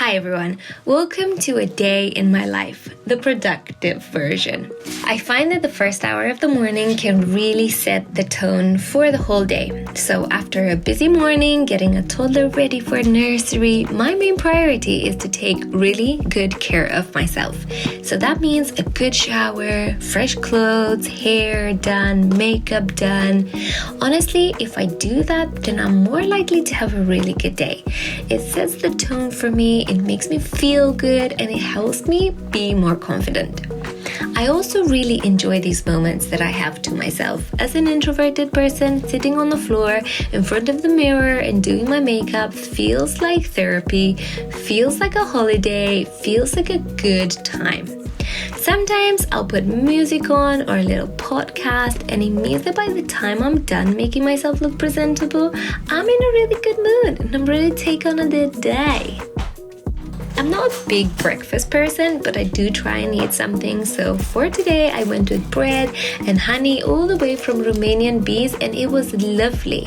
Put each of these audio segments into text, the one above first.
Hi everyone, welcome to a day in my life, the productive version. I find that the first hour of the morning can really set the tone for the whole day. So after a busy morning, getting a toddler ready for nursery, my main priority is to take really good care of myself. So that means a good shower, fresh clothes, hair done, makeup done. Honestly, if I do that, then I'm more likely to have a really good day. It sets the tone for me, it makes me feel good, and it helps me be more confident. I also really enjoy these moments that I have to myself. As an introverted person, sitting on the floor in front of the mirror and doing my makeup feels like therapy, feels like a holiday, feels like a good time. Sometimes I'll put music on or a little podcast, and it means that by the time I'm done making myself look presentable, I'm in a really good mood and I'm ready to take on the day. I'm not a big breakfast person, but I do try and eat something. So for today, I went with bread and honey all the way from Romanian bees, and it was lovely.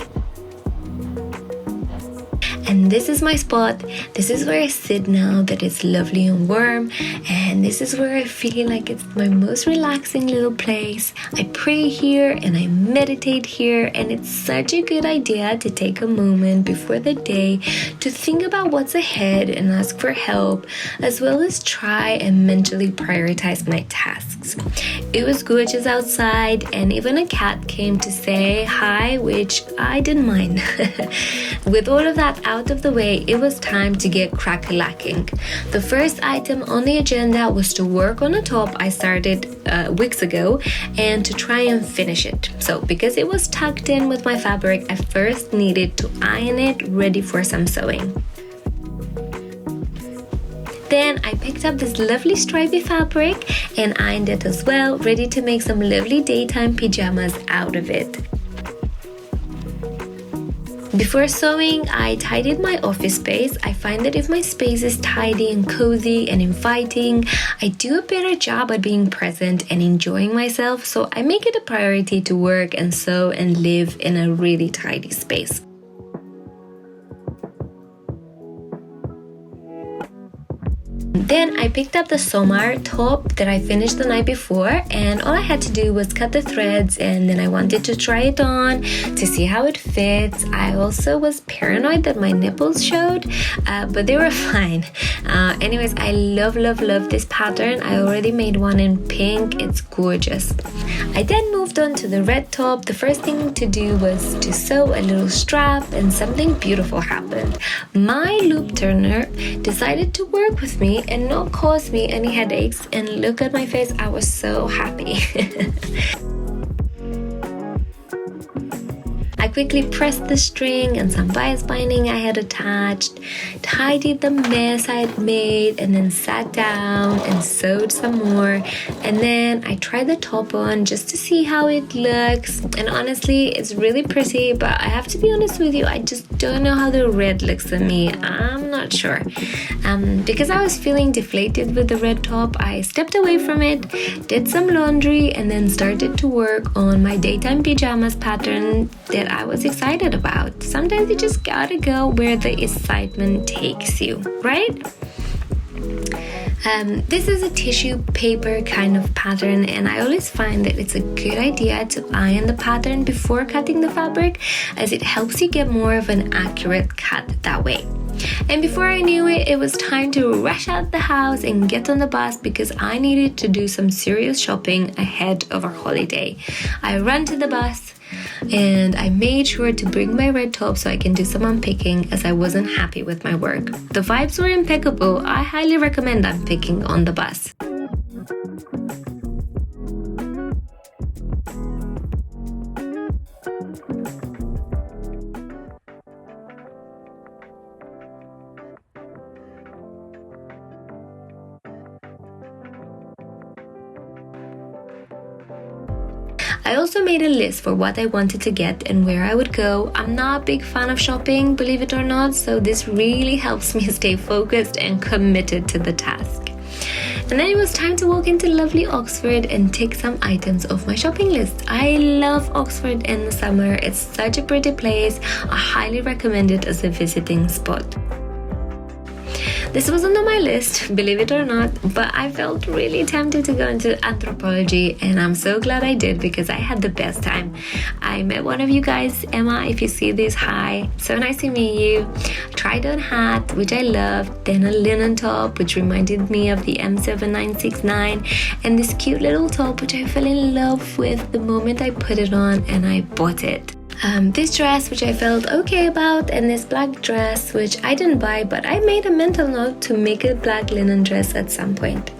And this is my spot. This is where I sit now that it's lovely and warm. And this is where I feel like it's my most relaxing little place. I pray here and I meditate here. And it's such a good idea to take a moment before the day to think about what's ahead and ask for help, as well as try and mentally prioritize my tasks. It was gorgeous outside, and even a cat came to say hi, which I didn't mind. With all of that out of the way, it was time to get crack-a-lacking. The first item on the agenda was to work on a top I started weeks ago and to try and finish it. So because it was tucked in with my fabric, I first needed to iron it ready for some sewing. Then I picked up this lovely stripy fabric and ironed it as well, ready to make some lovely daytime pajamas out of it. Before sewing, I tidied my office space. I find that if my space is tidy and cozy and inviting, I do a better job at being present and enjoying myself, so I make it a priority to work and sew and live in a really tidy space. Then I picked up the Sommar top that I finished the night before, and all I had to do was cut the threads, and then I wanted to try it on to see how it fits. I also was paranoid that my nipples showed, but they were fine. Anyways, I love this pattern. I already made one in pink. It's gorgeous. I then moved on to the red top. The first thing to do was to sew a little strap, and something beautiful happened. My loop turner decided to work with me and not cause me any headaches, and look at my face, I was so happy. I quickly pressed the string and some bias binding I had attached, tidied the mess I had made, and then sat down and sewed some more. And then I tried the top on just to see how it looks. And honestly, it's really pretty, but I have to be honest with you, I just don't know how the red looks on me. I'm not sure. Because I was feeling deflated with the red top, I stepped away from it, did some laundry, and then started to work on my daytime pajamas pattern that I was excited about. Sometimes you just gotta go where the excitement takes you, right? This is a tissue paper kind of pattern, and I always find that it's a good idea to iron the pattern before cutting the fabric, as it helps you get more of an accurate cut that way. And before I knew it, it was time to rush out the house and get on the bus because I needed to do some serious shopping ahead of our holiday. I ran to the bus and I made sure to bring my red top so I can do some unpicking, as I wasn't happy with my work. The vibes were impeccable. I highly recommend unpicking on the bus. I also made a list for what I wanted to get and where I would go. I'm not a big fan of shopping, believe it or not, so this really helps me stay focused and committed to the task. And then it was time to walk into lovely Oxford and tick some items off my shopping list. I love Oxford in the summer. It's such a pretty place. I highly recommend it as a visiting spot. This wasn't on my list, believe it or not, but I felt really tempted to go into anthropology, and I'm so glad I did because I had the best time. I met one of you guys, Emma, if you see this, hi. So nice to meet you. Tried on hat, which I loved, then a linen top, which reminded me of the M7969, and this cute little top, which I fell in love with the moment I put it on, and I bought it. This dress, which I felt okay about, and this black dress, which I didn't buy, but I made a mental note to make a black linen dress at some point.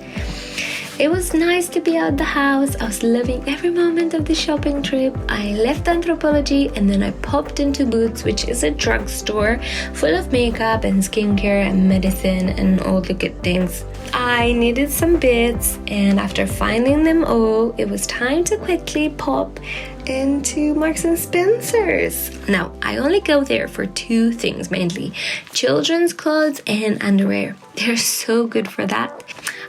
It was nice to be out the house. I was loving every moment of the shopping trip. I left anthropology and then I popped into Boots, which is a drugstore full of makeup and skincare and medicine and all the good things. I needed some bits, and after finding them all, it was time to quickly pop into Marks and Spencer's. Now, I only go there for two things mainly: children's clothes and underwear. They're so good for that.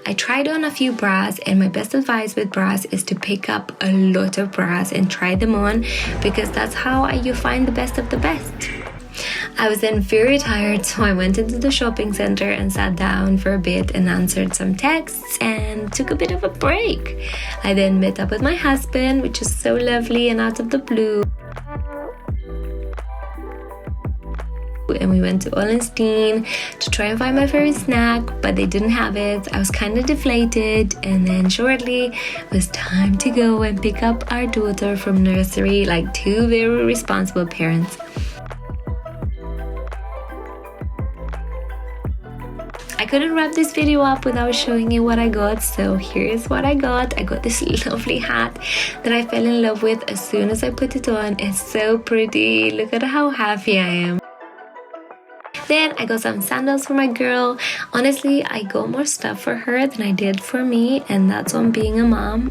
I tried on a few bras, and my best advice with bras is to pick up a lot of bras and try them on, because that's how you find the best of the best. I was then very tired, so I went into the shopping center and sat down for a bit and answered some texts and took a bit of a break. I then met up with my husband, which is so lovely and out of the blue. And we went to Allenstein to try and find my favorite snack, but they didn't have it. I was kind of deflated, and then shortly it was time to go and pick up our daughter from nursery, like two very responsible parents. I couldn't wrap this video up without showing you what I got, so here's what I got. I got this lovely hat that I fell in love with as soon as I put it on. It's so pretty. Look at how happy I am. Then I got some sandals for my girl. Honestly, I got more stuff for her than I did for me, and that's on being a mom.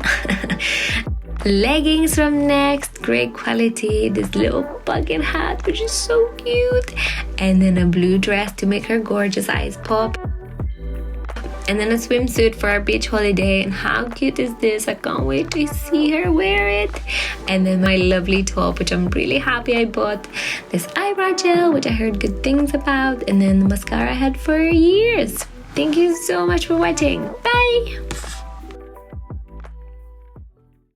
Leggings from Next, great quality. This little bucket hat, which is so cute. And then a blue dress to make her gorgeous eyes pop. And then a swimsuit for our beach holiday. And how cute is this? I can't wait to see her wear it. And then my lovely top, which I'm really happy I bought. This eyebrow gel, which I heard good things about. And then the mascara I had for years. Thank you so much for watching. Bye!